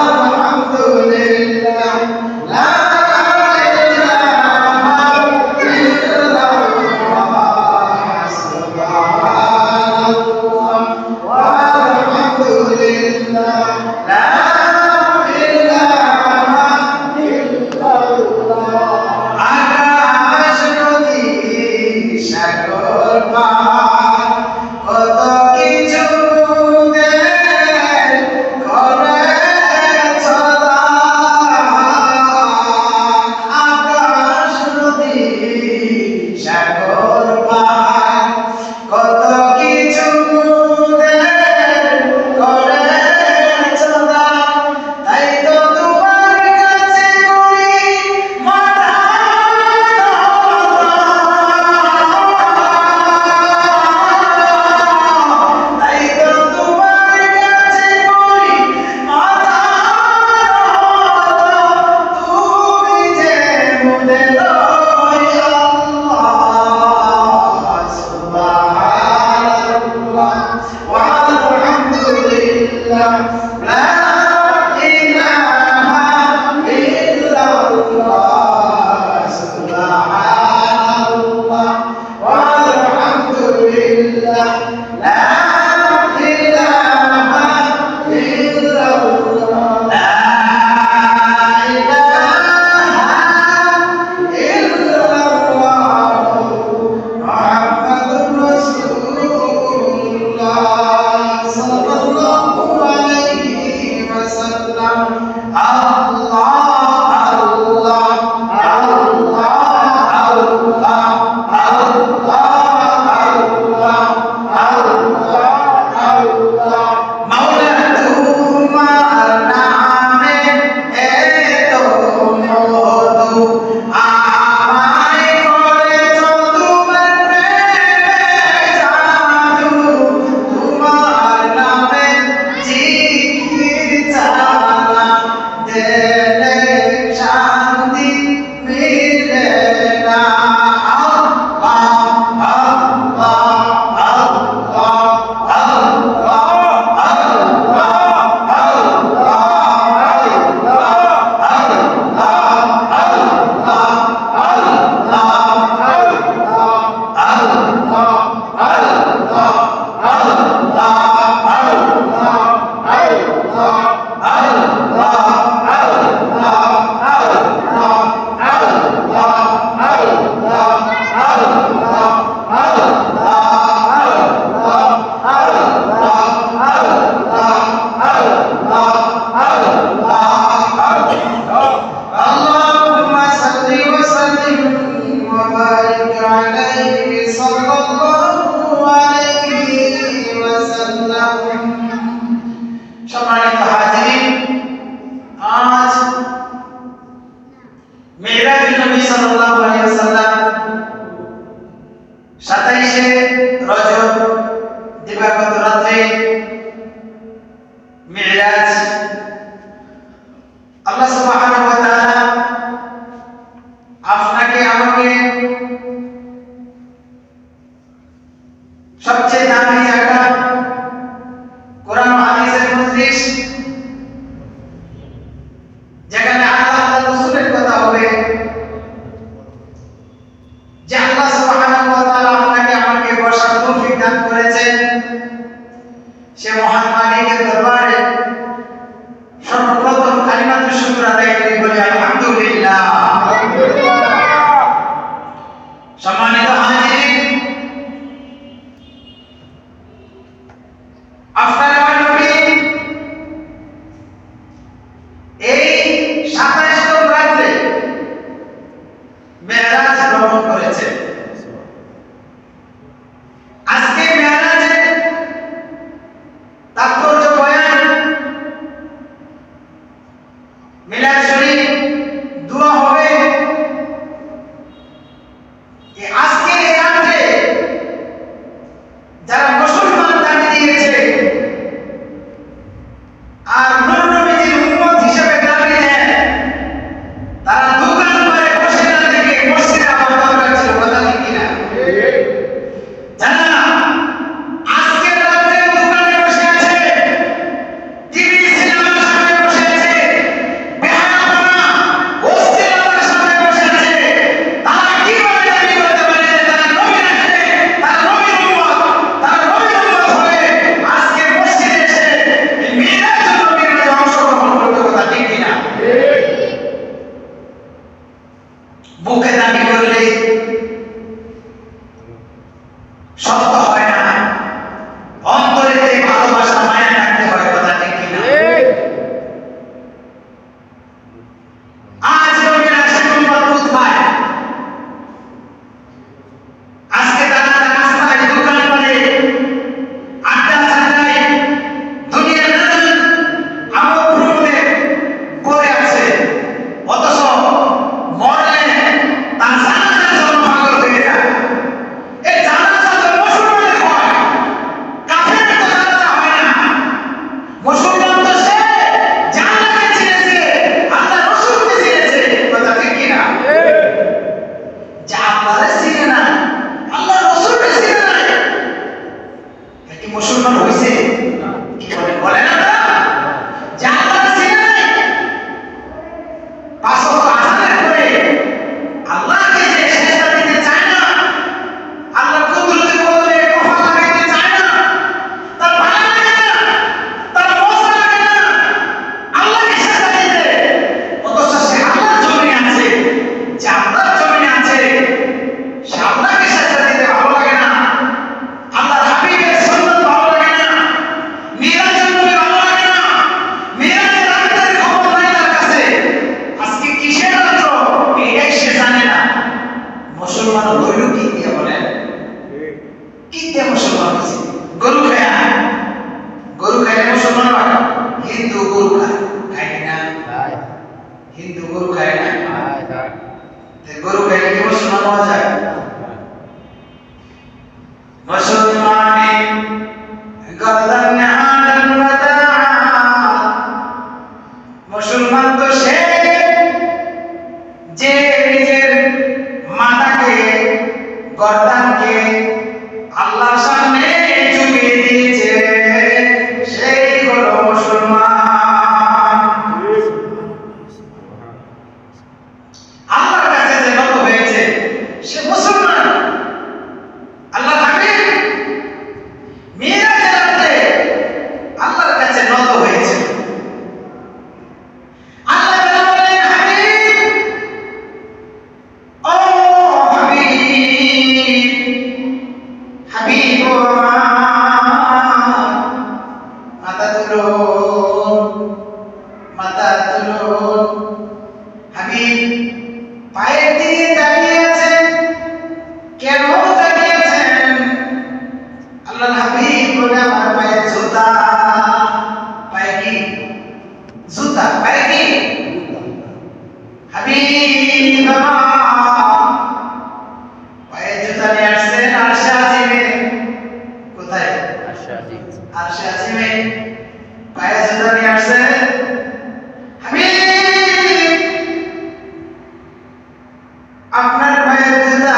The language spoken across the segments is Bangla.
আলহামদুলিল্লাহ লা ইলাহা ইল্লাল্লাহ সুবহানাল্লাহ ওয়ালহামদুলিল্লাহ লা ইলাহা ইল্লাল্লাহ। আকাশ নদী সাগর পাহাড় কত কিছু সম্মানিত হাজিরিন, আজ মিরাজ নবী সাল্লাল্লাহু আলাইহি ওয়াসাল্লাম 27শে রজব দিবাগত রাতে মিরাজ আল্লাহ সুবহানাহু ওয়া তাআলা আপনাকে আমাকে সবচেয়ে দামি জায়গা কোরআন হাদিসের মজলিস, যেখানে আল্লাহ তাআলা রাসূলের কথা হবে, যে আল্লাহ সুবহানাহু ওয়া তাআলা আপনাকে আমাকে বসার তৌফিক দান করেছেন, সে মহান মালিকের দরবারে সর্বপ্রথম কালিমাতুশ শুকর আদায় করে বলি আলহামদুলিল্লাহ। সম্মানিত হাজিরিন, আপনার নবী এই 27তম রাতে মেরাজ ভ্রমণ করেছেন। আজকে মেরাজের তাৎপর্য বয়ান, মিলাদ শরীফ, দোয়া হবে। আজকে এই রাতে যারা মুসলমান দাবি দিয়েছে আর নূর নবীর উম্মত হিসেবে দাবি দেন, তারা দোকান করে বসে না থেকে মসজিদে আবাদত করছে, কথা ঠিক কিনা? জানা আজকে রাতে দোকানে বসে আছে, টিভি সিনেমার সামনে বসে মুসলমান তো সে যে নিজের মাথাকে গর্দানকে আল্লাহর সামনে ঝুঁকিয়ে দিয়েছে, সেই হলো মুসলমান। আল্লাহর কাছে যে নত হয়েছে সে মুসলমান। আল্লাহ হাবিব মিরাজের রাতে আল্লাহর কাছে নত হয়েছে। আল্লাহ বলেন, হাবিব, ও হাবিব, হাবিব মাথা তুলুন, মাথা তুলুন। হাবিব পায়ের দিকে দাঁড়িয়ে আছেন, কেন দাঁড়িয়ে আছেন? আল্লাহ হাবিব বলে, আমার পায়ে জুতা। পায়ে কি? জুতা। পায়ে কি? হাবিব পায়ে জুতা নিয়ে আসছেন আরশে আজিমে। কোথায়? আরশে আজিমে পায়ে জুতা নিয়ে আসছেন। হাবিব আপনার পায়ের জুতা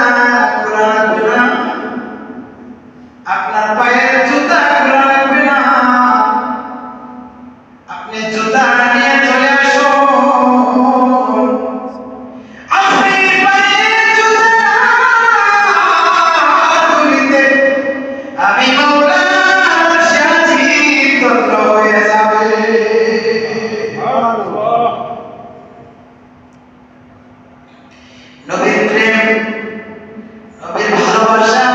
খোলা রাখবে না, আপনার পায়ের জুতা খোলা রাখবে না, আপনি জুতা নিয়ে চলে আসুন। আপনি পায়ের জুতা খুলিতে আমি মওলা শাহজি ধন্য হয়ে যাবে। নবীর প্রেম, নবীর ভালোবাসা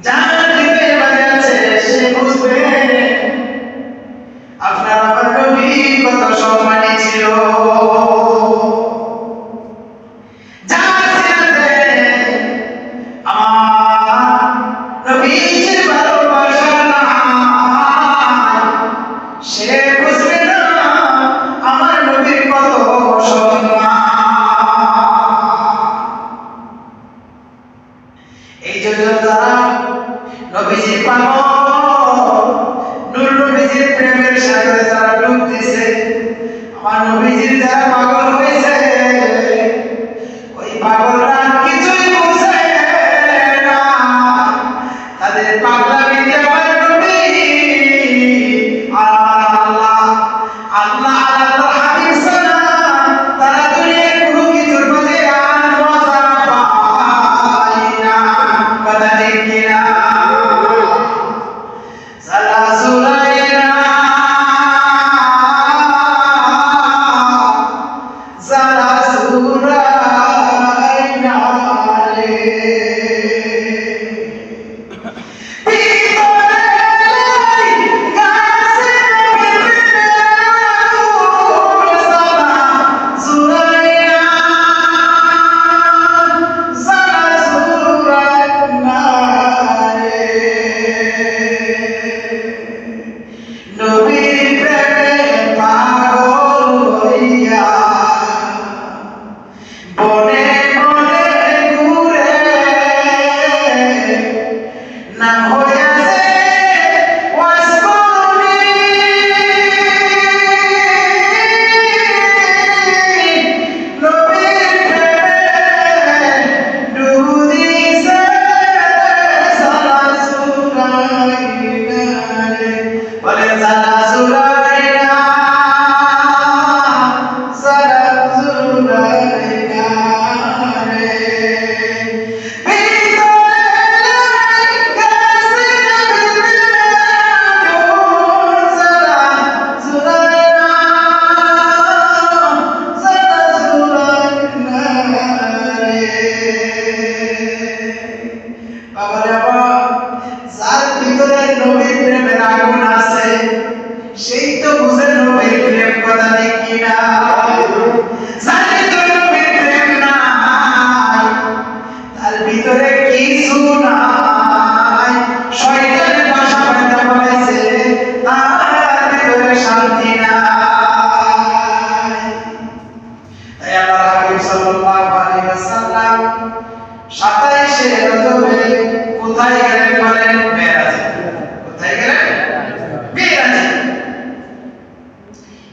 যার হৃদয়ে বাজে আছে সে বুঝবে আপনার আমার নবী কত সম্মানী ছিল। যার সিনাতে আমার নবীর ভালোবাসা নাই, সে বুঝবে না আমার নবীর কত সম্মান। এই জন্য যারা নবীজির পাগল, নূর নবীজির প্রেমের সাগরে যারা ডুব দিছে, আমার নবীজির যারা পাগল হয়েছে, ওই পাগলরা কিছুই বুঝে না। তাদের পাগলামিতে আমার নবী আর আল্লাহ, আল্লাহ আর আল্লাহর হাবিব ছাড়া তারা দুনিয়ার কোনো কিছুর মাঝে আর মজা পায় না। কথা ঠিক কিনা? সালা সুরাইনা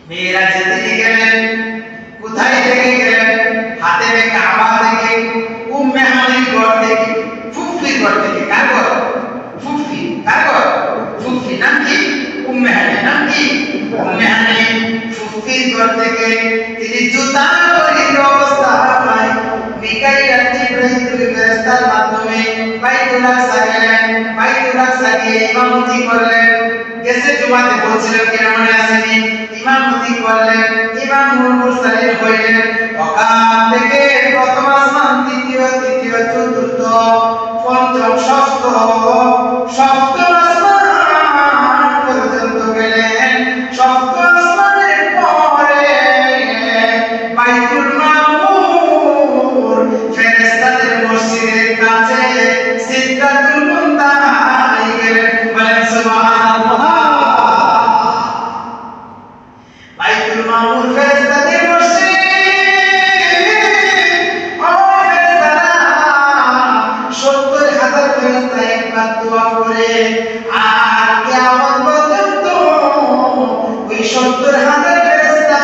মেয়েরাজে তিনি গেলেন, কোথায় থেকে গেলেন? হাতে কাবা থেকে, উম্মে হানির ঘর থেকে, ফুফির ঘর থেকে। কার ঘর? ফুফি। কার ঘর? ফুফি। নাম কি? উম্মে হানি। নাম কি? উম্মে হানি। ফুফির ঘর থেকে তিনি জুতা পরিহিত অবস্থায় মিকাইল আর জিবরাইল দুই ফেরেশতার মাধ্যমে বাইতুল আকসা গেলেন। বাইতুল আকসা গিয়ে ইমামতি করলেন। গেছে জুমাতে বলছিলাম কি মনে আসেনি? ইমামতি করলেন, ইমামুল মুরসালিন হইলেন। ওখান থেকে প্রথম আসমান, দ্বিতীয়, তৃতীয়, চতুর্থ, পঞ্চম, ষষ্ঠ, সপ্তম আসমান পর্যন্ত গেলেন। সপ্তম আসমানের পরে বাইতুল মামুর ফেরেশতাদের মসজিদের কাছে সিদরাতুল মুনতাহায় গেলেন। বলেন সুবহানাল্লাহ। বাইতুল মামুর ফেরেশতাদের মসজিদ, ও ফেরেশতারা 70,000 ফেরেশতা একবার দোয়া করে, আর কিয়ামত পর্যন্ত ওই 70,000 ফেরেশতা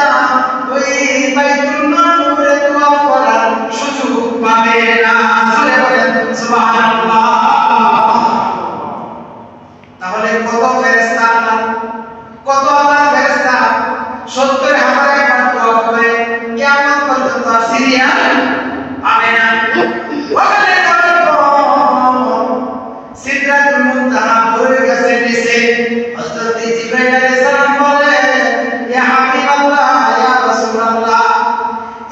ওই বাইতুল মামুরে দোয়া করার সুযোগ পাবে না। জোরে বলেন সুবহানাল্লাহ। তাহলে কত ফেরেশতা? কত আল্লাহর ফেরেশতা 70,000 একবার দোয়া করে কিয়ামত পর্যন্ত সিরিয়াল পাবে না। ওখানে সিদরাতুল মুনতাহা পড়ে গেছে নিচে। হযরত জিবরাইল আলাইহিস সালাম বলে, ইয়া হাবিবাল্লাহ, ইয়া রাসূলুল্লাহ,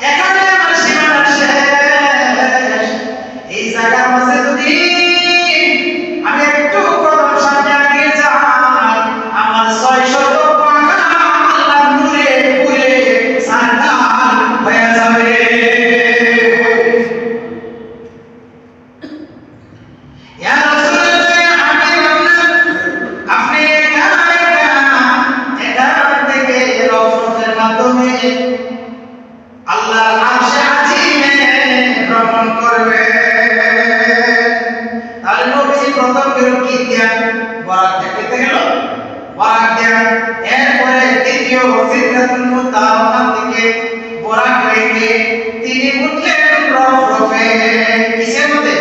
এখানে আমার সীমানা শেষ। এই জায়গার মাঝে যদি আমি একটু কদম সামনে আগে যাই, আমার 600 পাখা আল্লাহর নূরে পুড়ে ছারখার হয়ে যাবে। ইয়া রাসূলুল্লাহ, ইয়া হাবিবাল্লাহ, আপনি এখান থেকে রহমতের মাধ্যমে আল্লাহর আরশে আজিমে ভ্রমণ করবে। তাহলে নবীজি প্রথম গেল কি দিয়া? বরাক দেখতে গেল, বরাক দিয়া। এরপরে দ্বিতীয় সিদরাতুল মুনতাহা ওখান থেকে বরাক রেখে তিনি উঠলেন রফরফে। কিসের মধ্যে?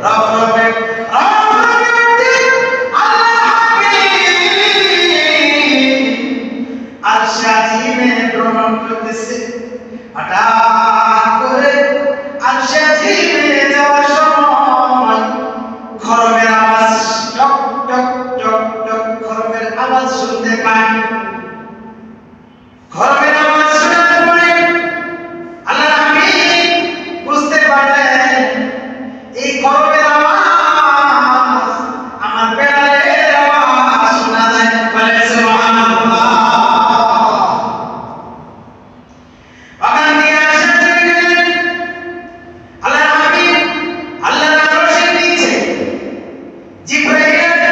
রফরফে। রফরফে উঠে আল্লাহর হাবিব আরশে আজিমে ভ্রমণ করতেছে। হঠাৎ করে আরশে আজিমে যাওয়ার সময় খরমের আওয়াজ, টক টক টক টক খরমের আওয়াজ শুনতে পান। খরমের আওয়াজ শোনার পরে আল্লাহর হাবিব বুঝতে পারলেন এই খরমের আওয়াজ আমার বেলালের আওয়াজ শোনা যায়। বলে সুবহানাল্লাহ। ওখান থেকে আরশে আজিমে গেলেন। আল্লাহর হাবিব আল্লাহর আরশের নিচে জিবরাইল,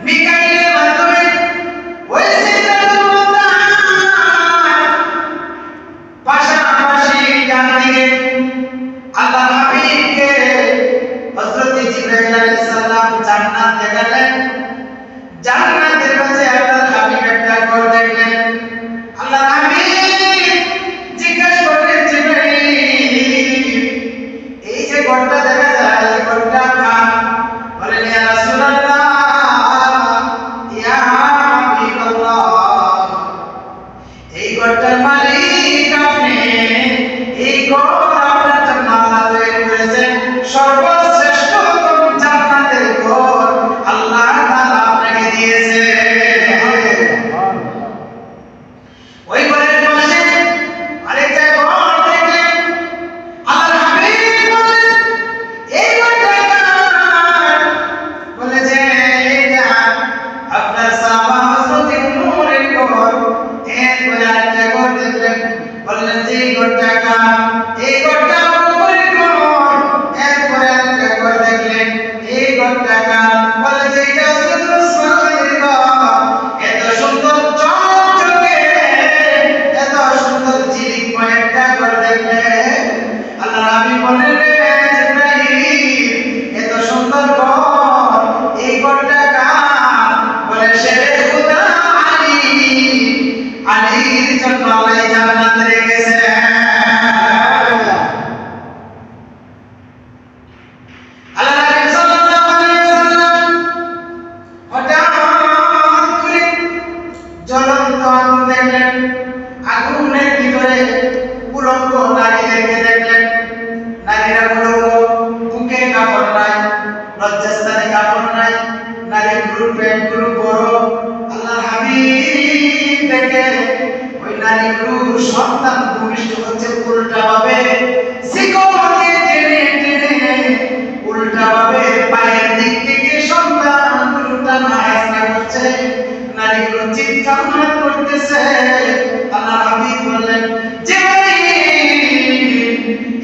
মিকাইলের মাধ্যমে ওই সিদরাতুল মুনতাহার পাশাপাশি ডান দিকে আল্লাহর হাবিবকে হযরত জিবরাইল আলাইহিস সালাম জান্নাত দেখালেন। জান্নাতের কাছে আল্লাহর হাবিব একটা ঘর দেখলেন। আল্লাহর হাবিব জিজ্ঞাসা করলেন, জিবরাইল, এই যে ঘরটা দেখা যায়, এই ঘরটা কার? বলেন, ইয়া রাসূলুল্লাহ, ইয়া হাবিবাল্লাহ, এই ঘরটার মালিক আপনি। এই ঘর আপনার জন্য আল্লাহ তৈরি করেছেন। সর্বশ্রেষ্ঠতম জান্নাতের ঘর আল্লাহ তাআলা আপনাকে দিয়েছে। ওই ঘরের পাশে আরেকটা ঘর দেখলেন। আল্লাহর হাবিব বলেন, এই ঘরটা কার? বলে যে এটা আপনার সাহাবা হযরত নূরের ঘর। এরপরে আরেকটা ঘর দেখলেন। বললেন যে এই ঘরটা কার? এই ঘরটা জন্য আল্লাহ জান্নাত রেখেছে। আল্লাহ নবী সাল্লাল্লাহু আলাইহি ওয়াসাল্লাম হঠাৎ করে জ্বলন্ত আগুন দেখলেন। আগুনের ভিতরে উলঙ্গ নারীদেরকে দেখলেন। নারীরা উলঙ্গ, বুকে কাপড় নাই, লজ্জাস্থানে কাপড় নাই, নারীগুলোর পেটগুলো বড়। আল্লাহর হাবিব দেখে ওই নারীগুলোর সন্তান ভূমিষ্ঠ হচ্ছে উল্টা ভাবে, শিকল দিয়ে টেনে টেনে উল্টা ভাবে পায়ের দিক থেকে সন্তানগুলো টানা হেঁচড়া করছে। নারীগুলো চিৎকার করতেছে। আল্লাহর হাবিব বললেন,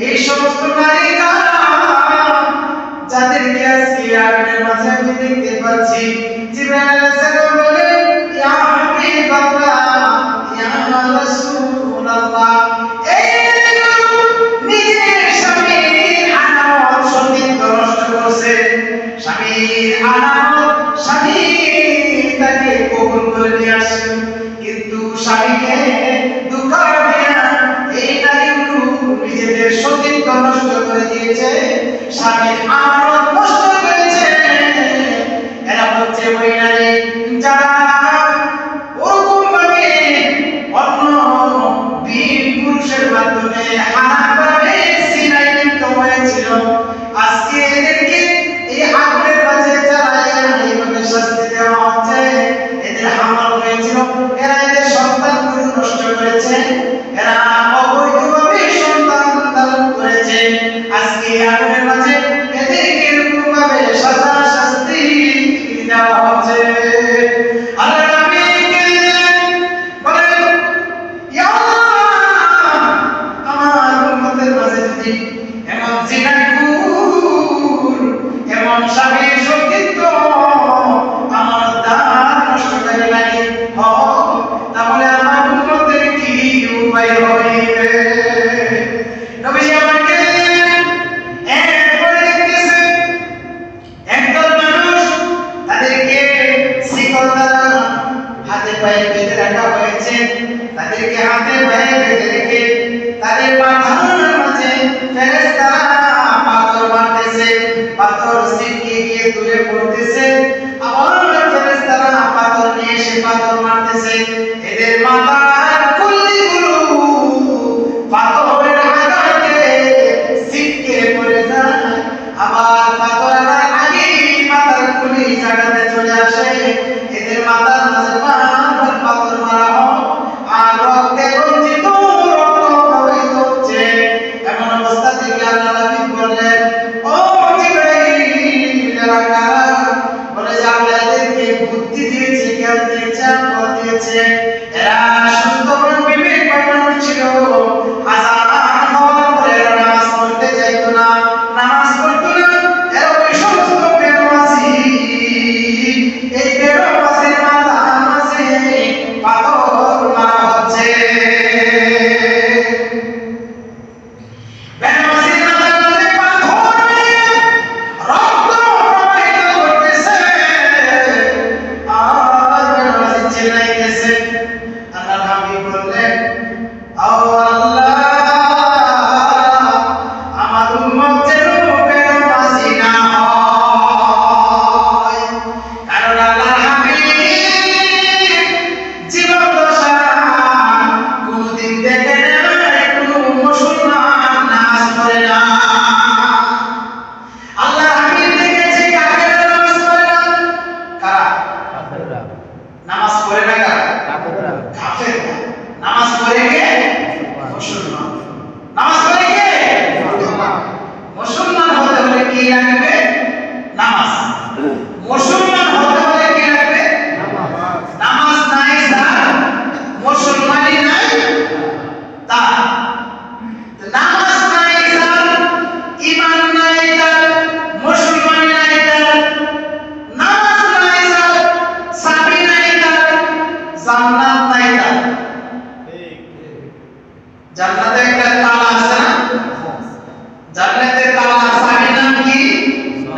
এই সমস্ত নারীরা যাদেরকে আজকে আগুনের মাঝে আমি দেখতে পাচ্ছি, জিবরাইল আলাইহিস সালাম বলেন, ইয়া হাবিবাল্লাহ, ইয়া রাসূলুল্লাহ, এই নিজের স্বামীর আনামত সতীত্ব নষ্ট করছে। স্বামীর আনামত, স্বামী তাকে কবুল করে নিয়ে আসছে, কিন্তু স্বামীকে ধোঁকা দিয়ে এই নারীগুলো নিজেদের সতীত্ব নষ্ট করে দিয়েছে, স্বামীর আমানত নষ্ট করেছে। এরা হচ্ছে ওই নারী যারা ওরকম ভাবে অন্য বীর পুরুষের মাধ্যমে হারামভাবে সিনায় লিপ্ত হয়েছিল। আজকে এদেরকে এই আগুনের মাঝে যারা এইভাবে শাস্তি দেওয়া হচ্ছে, এদের হামলা হয়েছিল, এরা এদের সন্তানগুলো নষ্ট করেছে, এরা অবৈধভাবে সন্তান ধারণ করেছে। আজকে আগুনের মাঝে এদেরকে এরকম ভাবে সাজা শাস্তি দেওয়া হচ্ছে। আল্লাহ নবীকে বলেন, ইয়া আল্লাহ, আমার উম্মতের মাঝে যদি এমন জিনাকুর, এমন স্বামীর সতীত্ব, আমার দান নষ্টকারী নারী হয়, তাহলে আমার উম্মতের কি উপায় হইবে? নবীজি আমাকে এরপরে দেখতেছে একদল মানুষ, তাদেরকে শিকল দ্বারা হাতে পায়ে বেঁধে রাখা হয়েছে। তাদেরকে হাতে পায়ে বেঁধে রেখে তাদের মাথার মাঝে ফেরেশতারা পাথর মারতেছে। পাথর ছিটকে গিয়ে দূরে পড়তেছে। আবার ফেরেশতারা পাথর নিয়ে এসে পাথর মারতেছে। এদের মাথার খুলিগুলো পাথরের আঘাতে ছিটকে পড়ে যায়। আবার পাথরের আগে মাথার খুলি জায়গাতে চলে আসে। এদের মাথার মাঝে বারবার পাথর মারা হয়, আর রক্তে রঞ্জিত, রক্ত প্রবাহিত হচ্ছে। এমন অবস্থা থেকে আল্লাহ নবী বললেন, ও জিবরাইল, এরা কারা? বলে যে আল্লাহ এদেরকে বুদ্ধি দিয়েছে, জ্ঞান দিয়েছে, বল দিয়েছে। এরা সুন্দর বিবেকবান মানুষ ছিল। আযান হওয়ার পরে এরা নামাজ পড়তে চাইতো না, নামাজ পড়তো না। এরা ওই সমস্ত বেনামাজি, এই বেনামাজির মাথার মাঝে পাথর মারা হচ্ছে। বেনামাজির মাথার মাঝে পাথর মেরে রক্ত প্রবাহিত করতেছে, আর বেনামাজি চিল্লাইতেছে। আল্লাহর হাবিব বললেন, ও আল্লাহ, আমার উম্মত যেন বেনামাজি না হয়। কারণ আল্লাহর হাবিব জীবন দশা কোনদিন দেখে নাই কোনো মুসলমান নামাজ পড়ে না। আল্লাহর হাবিব দেখেছে কাফেররা নামাজ পড়ে না। কারা? কাফেররা। নামাজ পড়ে না কারা? কাফেররা। কাফেররা। নামাজ পড়ে কে? মুসলমান। নামাজ পড়ে কে? মুসলমান হতে হলে কি লাগবে? নামাজ। মুসলমান হতে হলে কি লাগবে? নামাজ নাই তার মুসলমানই নাই তার। নামাজ নাই তার, ঈমান নাই তার, মুসলমানই নাই তার। নামাজ নাই তার, চাবি নাই তার, জান্নাত নাই তার। জান্নাতে একটা তালা আছে না? জান্নাতের তালা চাবি নাম কি?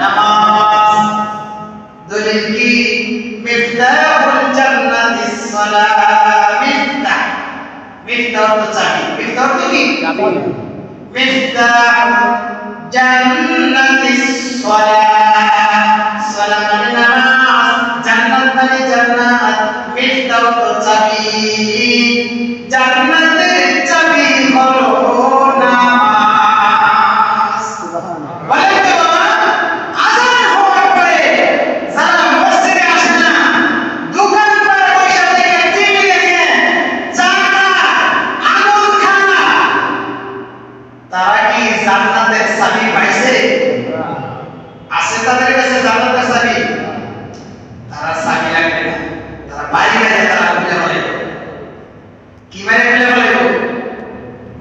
নামাজ। দলিল কি? মিফতাহুল জান্নাতিস সালাহ। মিফতাহ মিফতাহ তো চাবি, মিফতাহ তো কি চাবি, মিফতাহ জান্নাতিস সালাহ, সালাহ মানে নামাজ, জান্নাত মানে জান্নাত, মিফতাহ তো চাবি, জান্নাতের চাবি হলো নামাজ। বলেন তো আযান হওয়ার পরে যারা মসজিদে আসে না, দোকান পাড়ে বসে থেকে টিভি দেখে চা আগুন খানা, তারা কি জান্নাতের চাবি পাইছে? আছে তাদের কাছে জান্নাতের চাবি? তারা চাবি লাগবে না, তারা বাইরে তারা খুলে বলে কি বাইরে খুলে বলে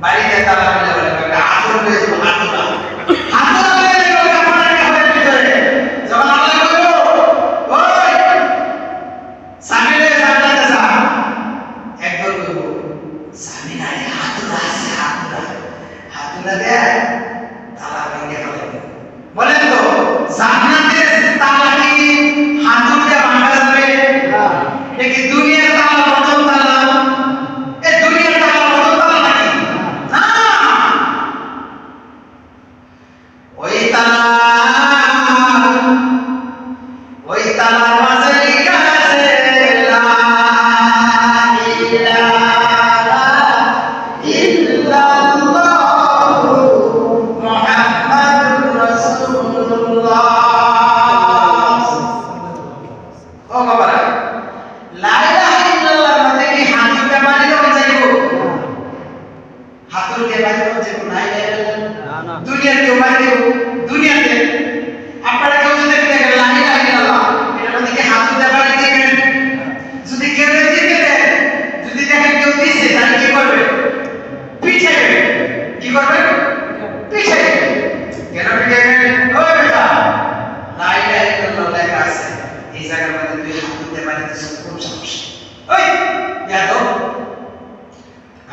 বাড়িতে তারা খুলে বলে আতর হয়ে যাবো, আতরা আতরা হয়ে যাবো কাপড়ের কাপড়ের ভিতরে। যখন আল্লাহ বলবো ওই চাবি লয়ে জান্নাতে যা, একদল বলবো চাবি নাই, আতরা আছে, আতরা আতরা দে তালা ভেঙে ফেলে। বলেন তো জান্নাতের তালা কি হাতুড় দিয়ে ভাঙা যাবে? এটা কি দুনিয়ার তালা, প্রথম তালা? এই দুনিয়ার তালা প্রথম তালা নাকি? না, ওই তালা, ওই তালার মাঝে লেখা আছে লা ইলাহা ইল্লাল্লাহু মুহাম্মাদুর রাসূলুল্লাহ। ও বাবারা, লা ইলাহা ইল্লাল্লাহর মধ্যে কি হাতুড়ে বাড়ি দেওয়া যাইব? হাতুড়ে বাড়ি দেওয়া যাইব না? না, দুনিয়ার কেউ বাড়ি দেব? দুনিয়াতে আপনারা কেউ যদি দেখেন লা ইলাহা ইল্লাল্লাহ এটার মধ্যে কি হাতুড়ে বাড়ি দিবেন? যদি কেউ দিতে দেন, যদি দেখেন কেউ দিছে, তাহলে কি করবে? পিছাইবে। কি করবে? পিছাইবে। কেন পিছাইবে? ওই বেটা লা ইলাহা ইল্লাল্লাহ লেখা আছে, এই জায়গার মধ্যে তুই হাতুড়ে বাড়ি দিছিস, কোন সাহস? ওই ইয়াদব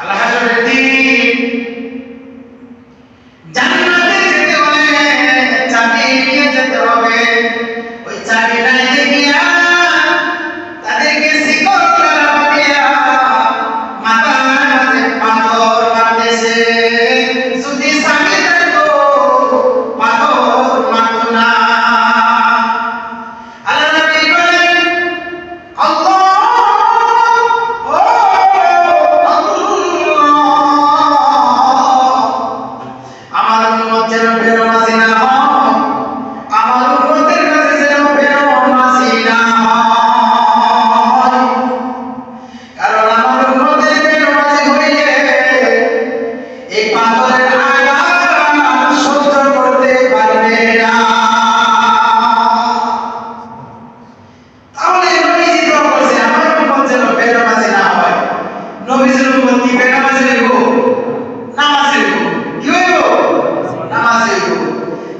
আল্লাহ হাজরের দিন জান্নাতে যেতে হলে চাবি নিয়ে যেতে হবে। ওই চাবিটা নিয়ে গিয়া তাদেরকে শিকল দ্বারা বাঁধিয়া মাথার মাঝে পাথর মারতেছে। যদি চাবি থাকতো পাথর মারতো না। আল্লাহ নবী বলেন আল্লাহ আমার উম্মত যেন বেনামাজি না হয়, আমার উম্মতের কাছে যেন বেনামাজি না হয়। কারণ আমার উম্মতের বেনামাজি হইলে এই পাথরের আঘাত সহ্য করতে পারবে না। তাহলে নবীজি তো বলছে আমার উম্মত যেন বেনামাজি না হয়। নবীজির উম্মত কি বেনামাজি হইব? নামাজি হইব। কি হইব? নামাজি হইব।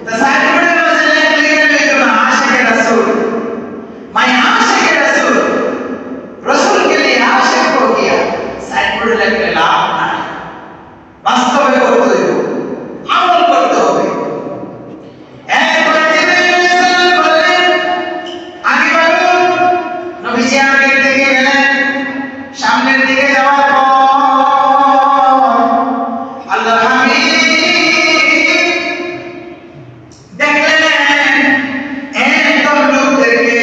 তা সাইডবোর্ডের মাঝে লিখে দিত না আশিকে রাসূল, মাই আশিকে রাসূল, রাসূল কে লিয়ে আশিক হো গিয়া। সাইডবোর্ডে লিখলে লাভ নাই, বাস্তবে করতে হইব, আমল করতে হবে। এরপরে জিবরাইল আলাইহিস সালাম বললেন আগে বলুন। নবীজি আগের দিকে গেলেন। সামনের দিকে যাওয়ার পর আল্লাহর হাবিব দেখলেন একদল লোকদেরকে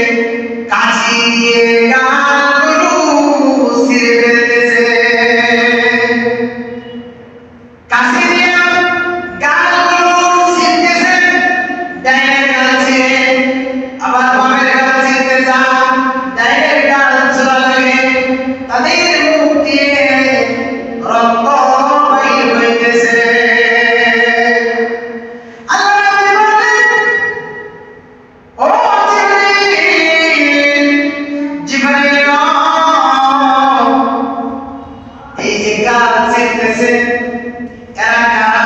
কাঁচি দিয়ে গালগুলো ছিঁড়ে ফেলতেছে। কাঁচি দিয়ে গালগুলো ছিঁড়তেছে। ডাইনের গাল ছিঁড়ে আবার বামের গাল ছিঁড়তে যান, ডাইনের গাল ছোড়া লাগে। তাদের মুখ দিয়ে রক্ত বাইর হইতেছে। আল্লাহ নবী বললেন ও জিবরাইল, জিবরাইল এই যে গাল ছিঁড়তেছে এরা কারা?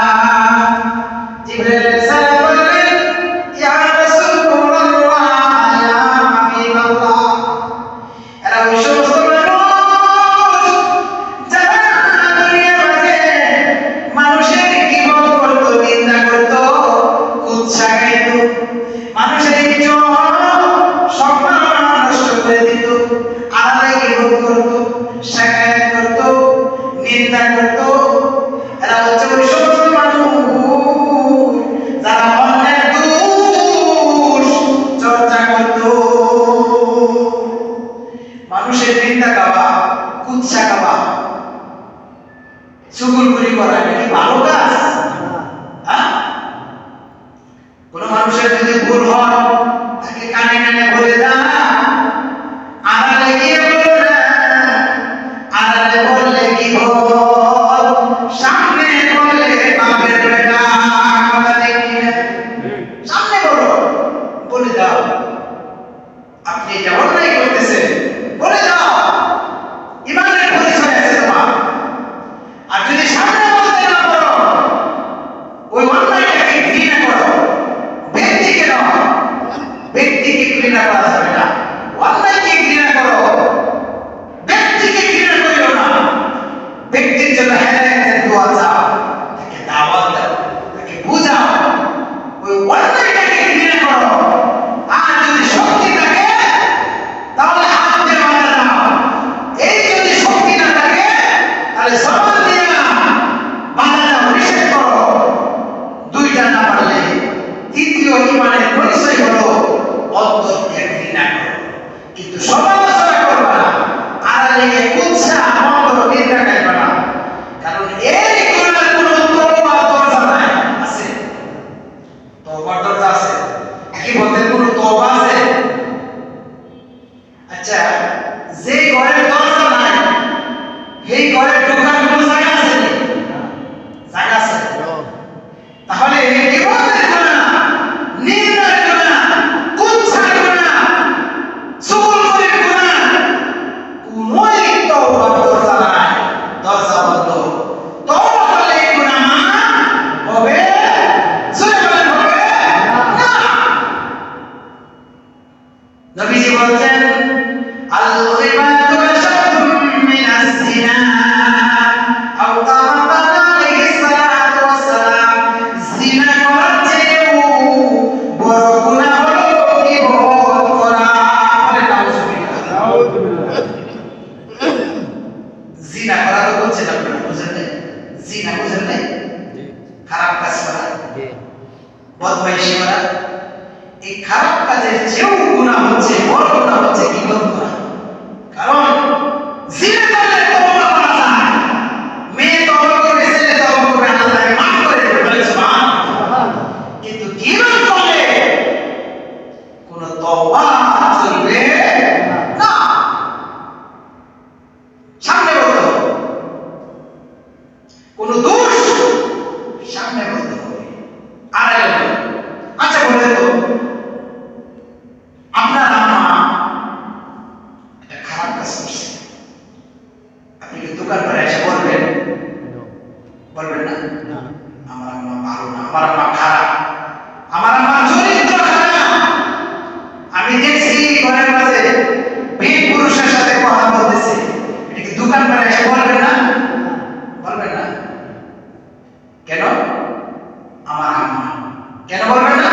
জিবরাইল আলাইহিস সালাম বললেন ইয়া রাসূলুল্লাহ, ইয়া হাবিবাল্লাহ, এরা ওই সমস্ত মানুষ যারা দুনিয়ার মাঝে মানুষের গীবত করত, নিন্দা করত, কুৎসা গাইত, মানুষের ইজ্জত সম্মান নষ্ট করে দিত, আলাদা গীবত করত, শিকায়াত করত, নিন্দা ঘৃণা করতো, এরা হচ্ছে ওই সমস্ত মানুষ যারা অন্যের দোষ চর্চা করতো। মানুষের নিন্দা গাওয়া, কুৎসা গাওয়া, চুগলখড়ি করা, এটা কি ভালো কাজ? হ্যাঁ? কোন মানুষের যদি ভুল হয় তাকে কানে কানে বলে দাও, আড়ালে গিয়ে বলো না। আড়ালে বললে কি হয়, সামনে বললে বাপের বেটা। কথা দেখি না, সামনে বলো, বলে দাও আপনি এটা অন্যায় করতেছেন, বলে দাও, ইমানের পরিচয় আছে তোমার। আর যদি সামনে বলতে না পারো, ওই অন্যায়টাকে ঘৃণা করো, ব্যক্তিকে নয়। ব্যক্তিকে ঘৃণা করা যাবে না, অন্যায়কে ঘৃণা করো, ব্যক্তিকে ঘৃণা করিও না। ব্যক্তির জন্য হেদায়েতের দোয়া চাও, তাকে দাওয়াত দাও, তাকে বুঝাও, ওই অন্যায়টাকে ঘৃণা করো। আর যদি শক্তি থাকে তাহলে হাত দিয়ে বাধা দাও। এই যদি শক্তি না থাকে তাহলে জবান দিয়ে বাধা দাও, নিষেধ করো। দুইটা না পারলে তৃতীয় ইমানের পরিচয় হলো অন্তর দিয়ে ঘৃণা করো, কিন্তু সমালোচনা করবা না, আড়ালে গিয়ে কুৎসা মন্দ নিন্দা গাইবা না। কারণ এই গুনার কোনো তওবার দরজা নাই। আছে তওবার দরজা আছে? কি বলতে কোনো তওবা আছে? আচ্ছা, যে ঘরের দরজা নাই সেই ঘরে ঢোকার কোনো জায়গা আছে? জায়গা আছে? তাহলে গীবতের গুনাহ, নিন্দার গুনাহ, কুৎসার গুনাহ, চুগলখড়ির গুনাহ কোনোই তওবার দরজা নাই, দরজা বন্ধ। তওবা করলে এই গুনাহ মাফ হবে? জোরে বলেন, হবে না। নবীজি বলছেন, আল-গীবাতু আশাদ্দু মিনাজ জিনা। আও কামা ক্বালা আলাইহিস সালাতু ওয়াস সালাম, জিনা করার চেয়েও বড় গুনাহ হলো গীবত করা। বলে নাউজুবিল্লাহ। জিনা করা তো বলছেন আপনারা, বুঝেন নাই? জিনা বুঝেন নাই? খারাপ কাজ করা, বদমাইশি করা। এই খারাপ কাজের চেয়েও গুনাহ হচ্ছে, বড় গুনাহ হচ্ছে গীবত করা। কারণ জিনা করলে তওবা করা যায়, মেয়ে তওবা করবে, ছেলে তওবা করবে, আল্লাহ তাকে মাফ করে দেবে, বলে সুবহানাল্লাহ। কিন্তু গীবত করলে কোনো তওবা চলবে না। সামনে বলতে হবে, কোনো দোষ সামনে বলতে হবে, আড়ালে বলতে হবে। আচ্ছা বলে তো, আপনার আম্মা একটা খারাপ কাজ করছে, আপনি কি দোকান করে এসে বলবেন? বলবেন না? আমার আম্মা ভালো না, আমার আম্মা খারাপ, আমার আম্মার চরিত্র খারাপ, আমি দেখছি ঘরের মাঝে মেয়ে পুরুষের সাথে কথা বলতেছে, এটা কি দোকান করে এসে বলবেন না? বলবেন না? কেন? আমার আম্মা। কেন বলবেন না?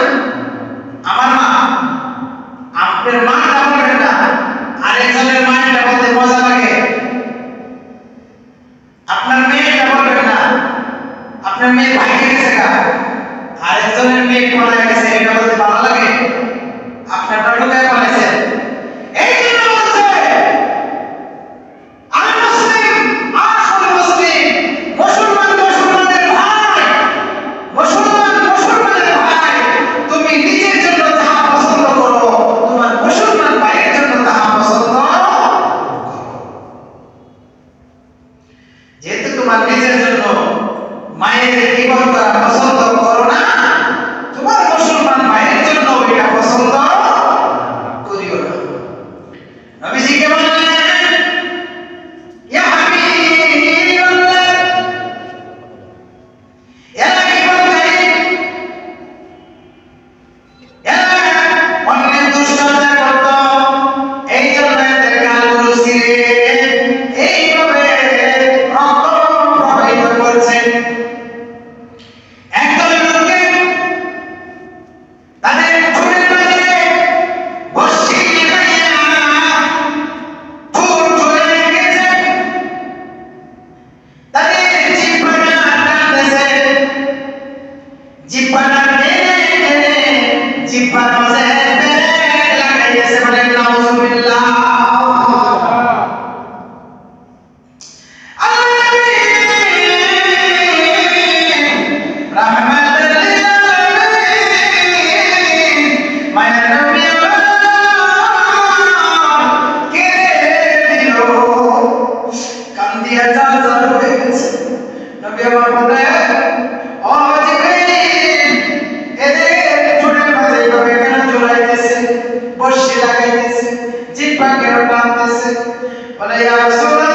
আমার মা। আপনার মাটা বলবেন না, আরেকজনের মায়েরটা বলতে মজা লাগে। আপনার মেয়েটা বলবেন না, আপনার মেয়ে ভাইকে গেছে গা, আরেকজনের মেয়ে মারা গেছে, এটা বলতে ভালো লাগে? আপনারটা ঢুকায় বলেছেন। এই জন্য বলছে আল মুসলিম আখুল মুসলিম, মুসলমান মুসলমানের ভাই, মুসলমান মুসলমানের ভাই। তুমি নিজের জন্য যাহা পছন্দ করো, তোমার মুসলমান ভাইয়ের জন্য তাহা পছন্দ করো। যেহেতু তোমার নিজের জন্য মায়ের গীবত করা পছন্দ করো না, তোমার মুসলমান ভাইয়ের জন্য এটা পছন্দ করিও না। নবীজিকে বললেন, ইয়া হাবিবাল্লাহ, এরা গীবতকারী, এরা অন্যের দুশ্চর্চা করত, এই জন্য এদের গালগুলো ছিঁড়ে এইভাবে রক্ত প্রবাহিত করছে। আমার বলে ও জিবরিল এদের ঠোঁটের মাঝে এভাবে কেন ঝুলাইতেছে বর্ষি লাগাইতেছে জিহ্বা কেন টানতেছে বলে ইয়া রাসূলুল্লাহ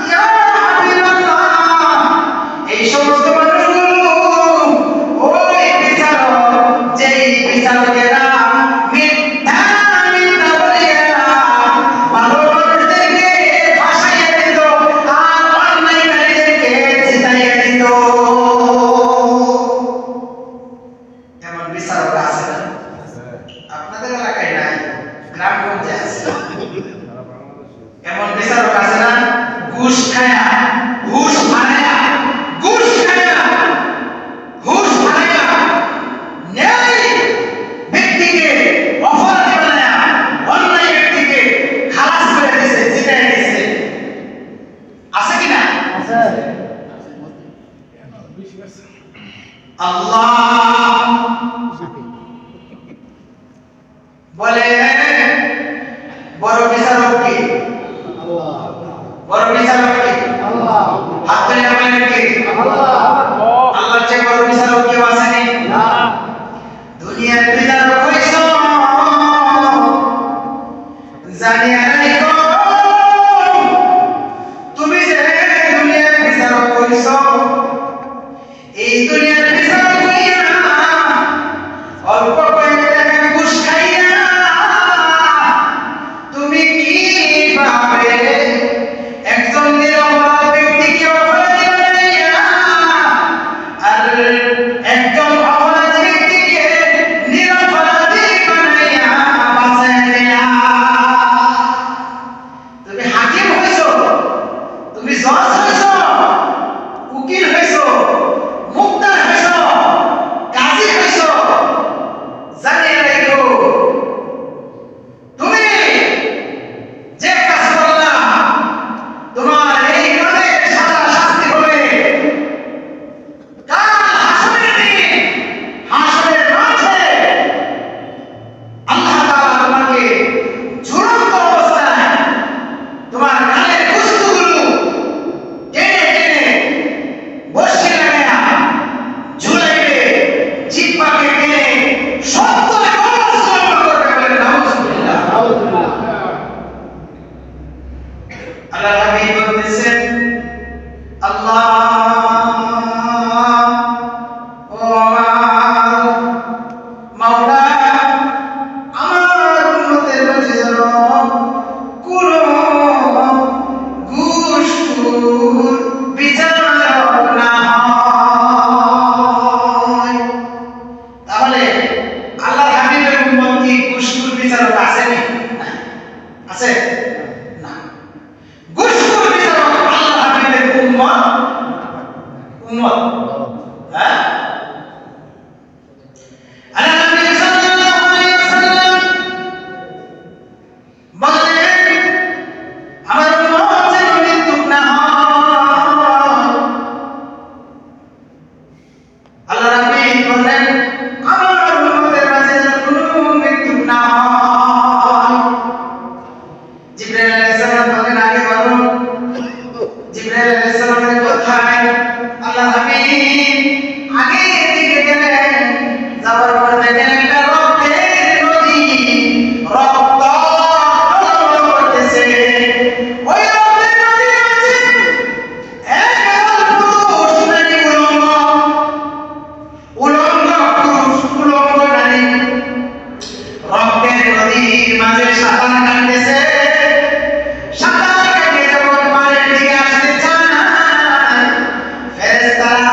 ইয়া হাবিবাল্লাহ এই সমস্ত মানুষগুলো ওই বিচারক যেই বিচারকেরা মিথ্যা মিথ্যা বলিয়া ভালো মানুষদেরকে ফাঁসাইয়া দিত আর অন্যায়কারীদেরকে জিতাইয়া দিত। এমন বিচারক আছে না? আপনাদের এলাকায় নাই, গ্রামগঞ্জে আছে। এমন বিচারক আছে না? ঘুষ খায়া ঘুষ মারায়া ঘুষ খায়া ঘুষ মারায়া ন্যায় ব্যক্তিকে অপরাধী বানায়া অন্যায় ব্যক্তিকে খালাস করে দিয়েছে, জিতাই দিয়েছে। আছে কি না? আল্লাহ বলে বড় বিচারক কি? বড় বিচারক কি? হাত তুলে বলেন কি? আল্লাহর চেয়ে বড় বিচারক কেউ আসেনি? দুনিয়ার বিচারক হইছ জানিয়া রাখো তুমি যে দুনিয়ার বিচারক হইছ এই দুনিয়ার বিচারক হইয়া অল্প কয়েক টাকা ঘুষ খাইয়া তুমি কিভাবে একজন নিরপরাধ ব্যক্তিকে অপরাধী বানাইয়া আর একজন অপরাধী ব্যক্তিকে নিরপরাধী বানাইয়া বাঁচাইয়া দিলা। তুমি হাকিম হইছো, তুমি জজ হইছো, উকিল হইছো, মুক্তার হইছো, কাজী হইছো, জানিয়ে রাখো তুমি যে কাজ করলা তোমার এই কাজের সাজা শাস্তি হবে কাল হাসরের দিন। হাসরের মাঠে আল্লাহ তাআলা তোমাকে ঝুলন্ত অবস্থায় তোমার গালের গোশতগুলো টেনে টেনে বর্ষি লাগায়া ঝুলাইবে, জিহ্বাকে টেনে সত্তর গজ জন্ম করবে। বলেন নাউজুবিল্লাহ। আল্লাহ হাবিব বলতেছেন আল্লাহ ও আমার মাওলা আমার উম্মতের মাঝে যেন কোনো ঘুষখোর বিচারক না হয়। তাহলে আল্লাহর হাবিবের উম্মত কি ঘুষখোর বিচারক আসেনি? আছে না? ঘুষখোর বিচারক আল্লাহর হাবিবের উম্মত হ্যাঁ? আল্লাহ নবী সাল্লাল্লাহু আলাইহি ওয়াসাল্লাম বলেন আমার উম্মত যেন মৃত্যুক না হয়। আল্লাহ নবী বলেন আমার উম্মতের মাঝে যেন কোনো মৃত্যুক না হয়। জিবরাইল আলাইহিস সালাম বলেন আগে বলো। জিবরাইল আলাইহিস সালামের কথায় আল্লাহ হাবিব আগে দিকে গেলেন, যাওয়ার পর দেখেন একটা রক্তের নদী রক্ত টলমল করতেছে। ওই রক্তের নদীর মাঝে একদল পুরুষ নারী উলঙ্গ পুরুষ উলঙ্গ নারী রক্তের নদীর মাঝে সাঁতার কাটতেছে। সাঁতার কাটিয়ে যখন পাড়ের দিকে আসতে চায় ফেরেশতারা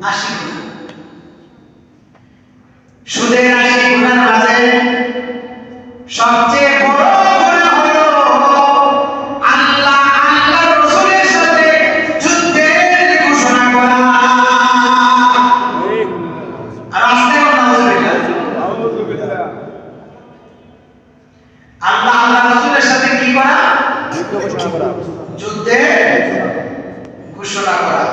80 গুনাহ। সুদের 80 গুনার মাঝে সবচেয়ে বড় গুনাহ হলো আল্লাহ রাসূলের সাথে যুদ্ধের ঘোষণা করা। আর আস্তে করে নাউজুবিল্লাহ। আল্লাহ রাসূলের সাথে কি করা? যুদ্ধ ঘোষণা করা। যুদ্ধের ঘোষণা করা।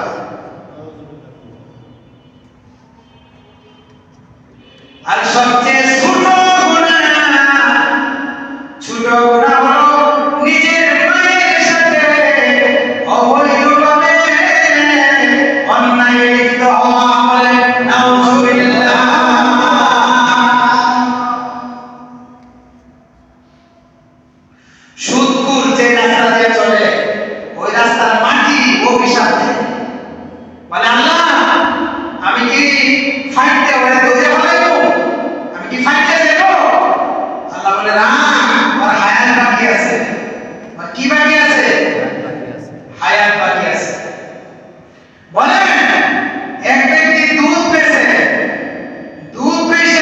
আর সবচেয়ে ছোট গুনাহ হলো নিজের মায়ের সাথে অবৈধভাবে অন্যায় লিপ্ত হওয়া। বলেন নাউজুবিল্লাহ। সুদখোর যে রাস্তা দিয়ে চলে ওই রাস্তার মাটি অভিশাপ দেয়। বলে আল্লাহ আমি কি ফাইটে ওরে দৌড়ে ফেলাইবো? আমি কি ফাইটে যাব? আল্লাহ বলে না, ওর হায়াত বাকি আছে। আর কি বাকি আছে? হায়াত বাকি আছে। বলে এক ব্যক্তি দুধ বেচে, দুধ বেচে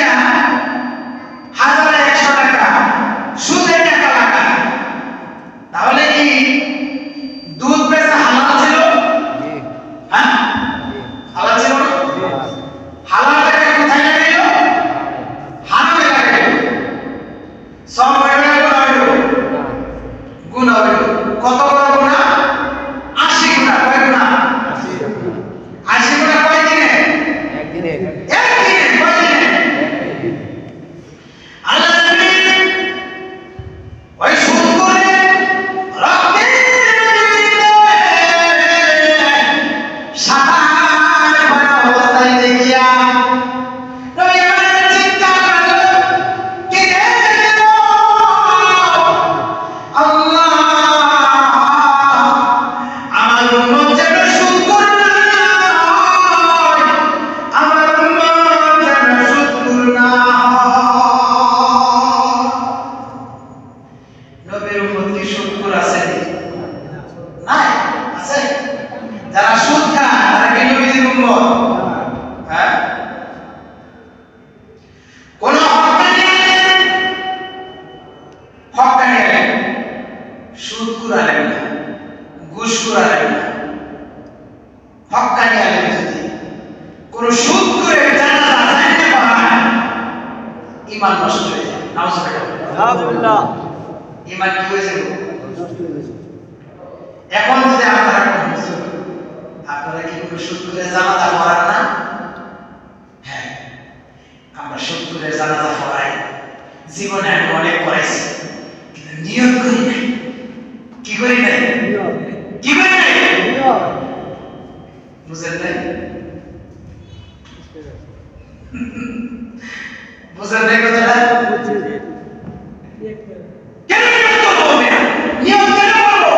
1100 টাকা সুদে টাকা লাগায়, তাহলে কি দুধ বেচা হালাল ছিল? হ্যাঁ, হালাল ছিল না? হালাল টাকা কোথায় লাগাইল? হারামে লাগাইল। সব হইল গুনাহ হইল। কত বড় গুনাহ? 80 গুনাহ। কয় গুনাহ? 80 গুনাহ। কয় দিনে? একদিনে। একদিনে। কয় দিনে? আল্লাহ নবী ওই সুদ করে রক্তের সাতার ভরা অবস্থায় দেখিয়া নবী আমার চিন্তা করলো, কি রে আল্লাহ, আমার উম্মত যেন সুদ করে না হয়, আমার উম্মত যেন সুদ করে না হয়। নবীর উম্মত কি সুদখোর আছে? নাই, আছে? যারা সুদ খায় তারা কি নবীর উম্মত? হ্যাঁ? কোন হক্কানি আলেম, সুদখোর আলেম না, ঘুষখোর আলেম না, হক্কানি আলেম যদি কোন সুদখোরের জানাজা যাইতে পারে, ঈমান নষ্ট হয়ে যায়। নাউজুবিল্লাহ। ঈমান কি হয়ে যাবে? এখন যদি আপনারা কি কোনো সুদখোরের জানাজা পড়ান না? হ্যাঁ, আমরা সুদখোরের জানাজা পড়াই। জীবনে আমি অনেক পড়াইছি, কিন্তু নিয়ত করি নাই। কি করি নাই? কি করি নাই? বুঝেন নাই? বুঝেন নাই কথাটা? কেন নিয়ত করবো? নিয়ত কেন করবো?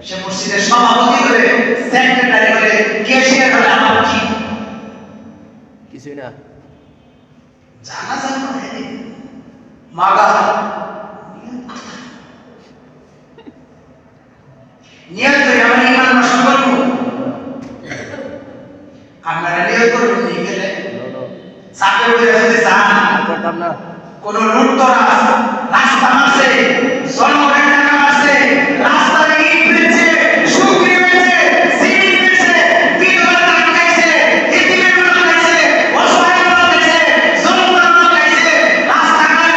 সে মসজিদের সভাপতি হলে, সেক্রেটারি হলে, ক্যাশিয়ার হলে আমার কি? কিছুই না। জানাজা পড়ে মাগা নিয়ত করে আমার ঈমান নষ্ট করব। আপনারা নিয়ত করবেন নি গেলে সাথে বলে যদি যান করতাম না। কোন লুটতরাজ রাস্তা মারছে, জনগণের টাকা মারছে, রাস্তায় ইট ফেলছে, শুকরি ফেলছে, সিমেন্ট ফেলছে, বিধবার টাকা খাইছে, এতিমের টাকা খাইছে, অসহায় টাকা খাইছে, জনগণের টাকা খাইছে, রাস্তাঘাট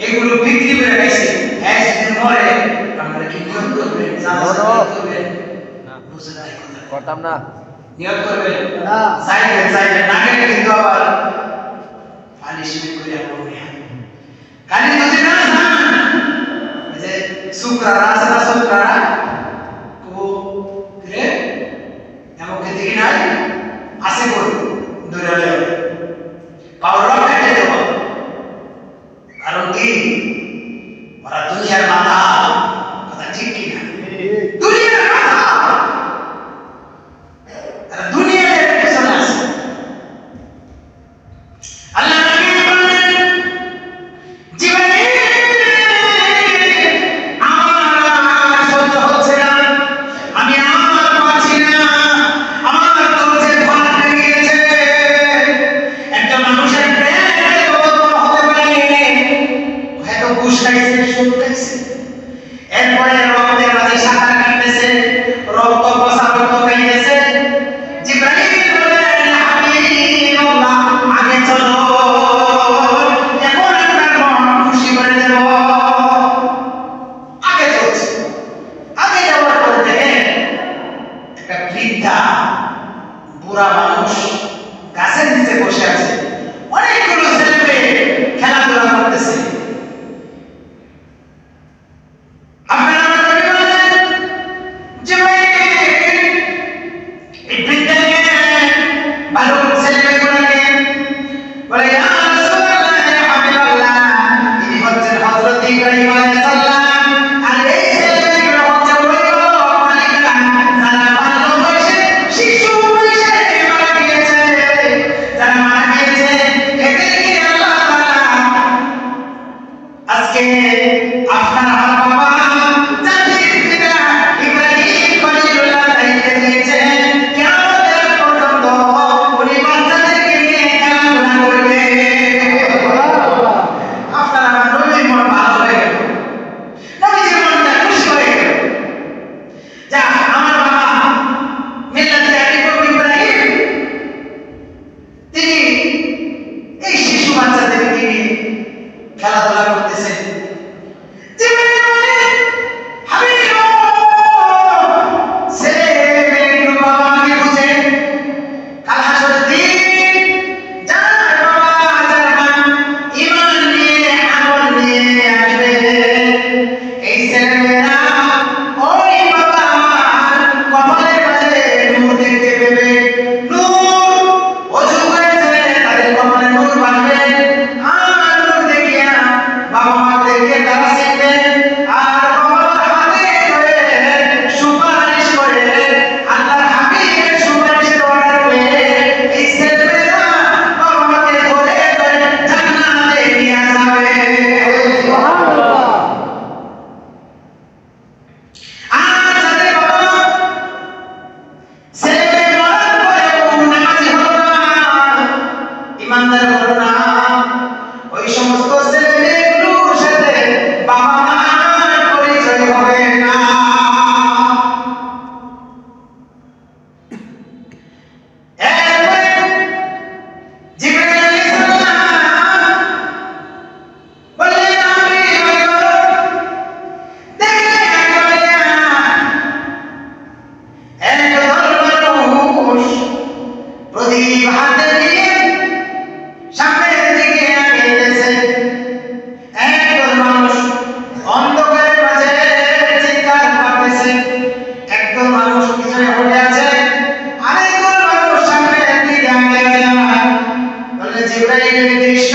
এগুলো বিক্রি করে খাইছে। একদিন মরে আপনারা কি নিয়ত করবেন? জানাজা করবেন না? বুঝে নাই কথা করতাম না। নিয়ত করবেন না, চাইবেন না গেলে কিন্তু আবার পানিশমেন্ট করে আপনি খালি যদি না যে সুকরা রাসা সুকরা কো রে এমনকি দেখি নাই আসে বল দূরে হলে পাওয়ার কেটে দেব। কারণ কি ওরা দুনিয়ার মাথা, কথা ঠিক কি না? দুনিয়ার মাথা, দুনিয়ার পেছনে আছে। আল্লাহ খেলাধুলা করতেছে। জিবরাইল বলে হাবিব ছেলে মেয়েগুলো বাবা আমি বুঝে কাল হাসরের দিন যার বাবা যার মা ঈমান নিয়ে আমল নিয়ে আসবে এই ছেলেমেয়েরা ওই বাবার কপালের মাঝে নূর দেখতে পেবে। নূর ওযু করেছে তাদের কপালে নূর বাড়বে আর নূর দেখিয়া বাবা মাদেরকে তারা চিনবে আর বাবার হাতে ধরে সুপারিশ করে আল্লাহর হাবিবের সুপারিশের অর্ডার পেয়ে এই ছেলেমেয়েরা বাবা মাকে ধরে ধরে জান্নাতে নিয়ে যাবে। আর যাদের বাবা ছেলে মরার পরেও নামাজি হলো না, ইমানদার হলো না, ওই সমস্ত ছেলে মেয়েগুলোর সাথে বাবা মার পরিচয় হবে না। এরপরে জিবরাইল আলাইহিস সালাম বললেন আমি দেখলে একদল মানুষ প্রদীপ হাতে নিয়ে সামনের দিকে এগিয়েছে। একদল মানুষ অন্ধকারের মাঝে চিৎকার করতেছে, একদল মানুষ পিছনে পড়ে আছে, আরেকদল মানুষ সামনের দিকে এগিয়ে যায়। বলে জিবরাইলের দৃশ্য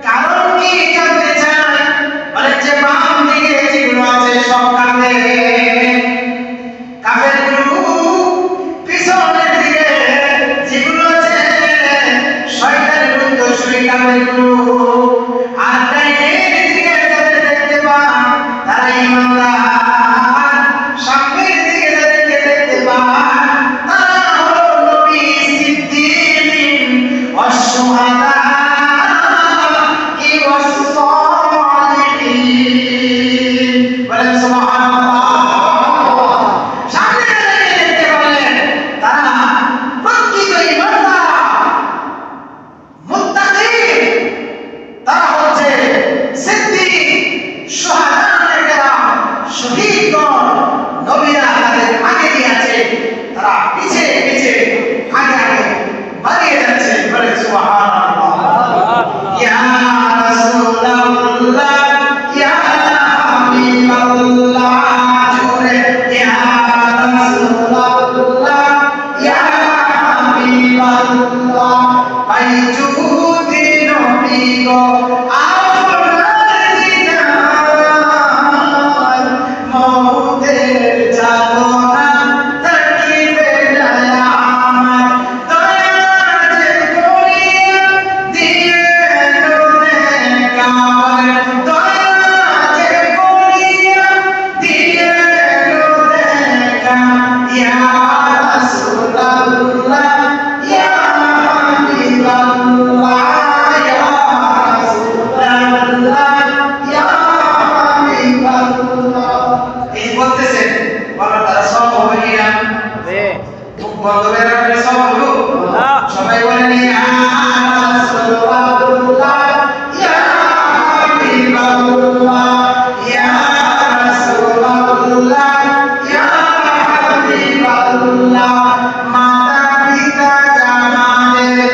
কারণ কি জানতে চায়? বলে যে বাম দিকে যেগুলো আছে সব কাঁদে, কাফেরগুলো পিছনের দিকে যেগুলো আছে শয়তানের উদ্দেশ্যে কাফেরগুলো, আর ডাইনের দিকে যাদের দেখতে পান তারা ঈমানদার, সামনের দিকে যাদেরকে দেখতে পান তারা হলো নবী, সিদ্দিক, ওয়াস-শুহাদা ওয়াস-সালিহিন। বলেন সুবহানাল্লাহ। সামনে যাদেরকে দেখতে পাবেন তারা প্রকৃত ঈমানদার, মুত্তাকি, তারা হচ্ছে সিদ্দিক, শুহাদা কেরাম, শহীদগণ, নবীরা তাদের আগে দিয়ে আছে, তারা পিছে পিছে আগে আগে বাড়িয়ে যাচ্ছে। বলে সুবহানাল্লাহ। ইয়া রাসূলুল্লাহ ইয়া হাবিবাল্লাহ, জোরে ইয়া রাসূলুল্লাহ ইয়া হাবিবাল্লাহ। ভাই যদি নবী গো আপনার দিদার মওতের যাতনা থাকিবে না আমার, দয়া যে করিয়া দিয়ে নুরে কামার, দয়া যে করিয়া দিয়ে নুরে কামার। ইয়া রাসূলুল্লাহ ইয়া হাবিবাল্লাহ ইয়া রাসূলুল্লাহ ইয়া হাবিবাল্লাহ। এই বলতেছেন বলো তারা সব হবে কিনা? মুখ বন্ধ করে রাখলে সব হলো? সবাই বলেন ইয়া রাসূলুল্লাহ ইয়া হাবিবাল্লাহ ইয়া রাসূলুল্লাহ ইয়া হাবিবাল্লাহ। মাতা পিতা জামানের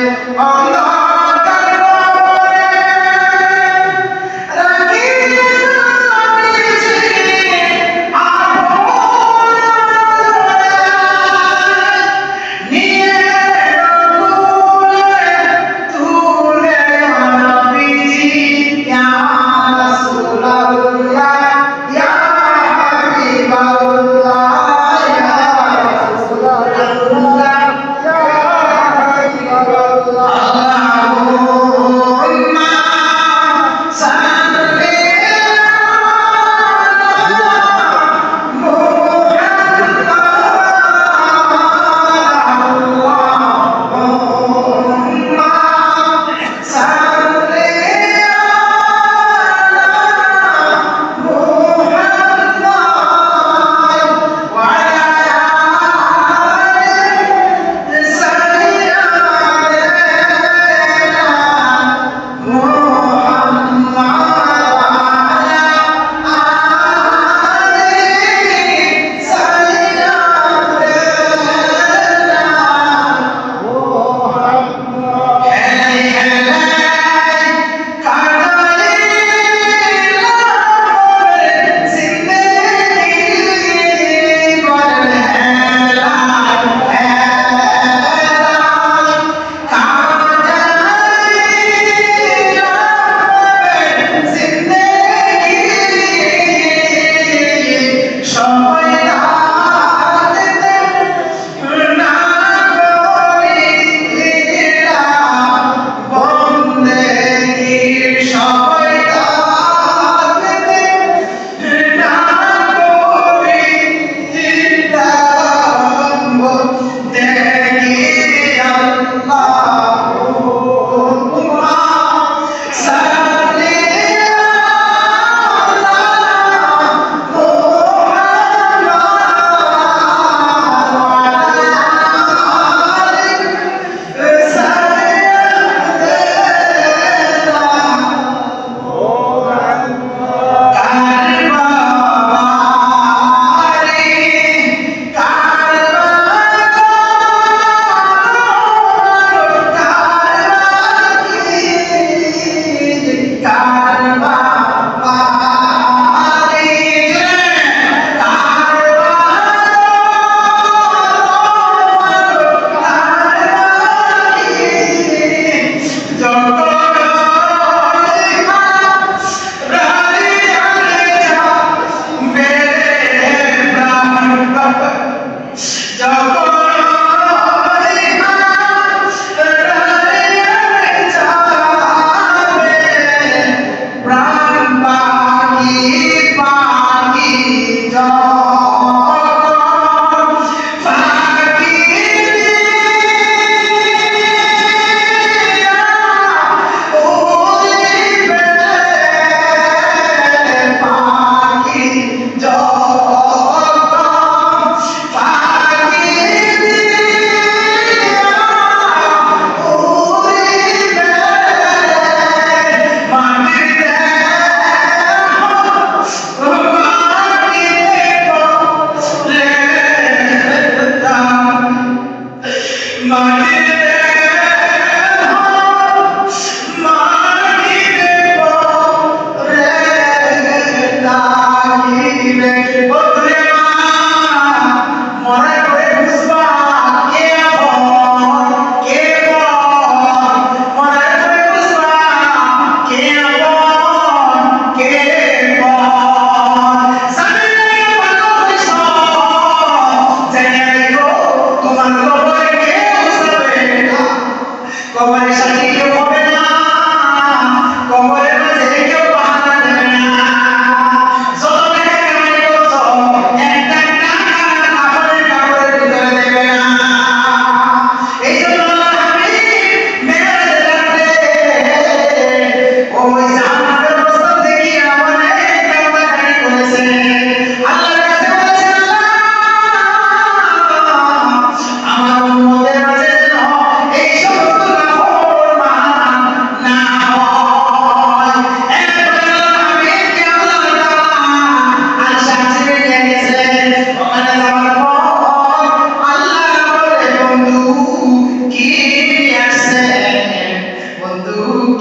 অন্ধকার কবরে রাখিয়া নবীজি আপন নিয়ে তুলে নবীজি ইয়া রাসূলুল্লাহ ইয়া হাবিবাল্লাহ ইয়া রাসূলুল্লাহ ইয়া হাবিবাল্লাহ। আল্লাহুম্মা সাল্লি Muhammad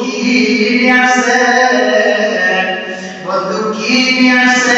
কি নিয়ে আসছে, বন্ধু কি নিয়ে আসছে।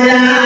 Yeah.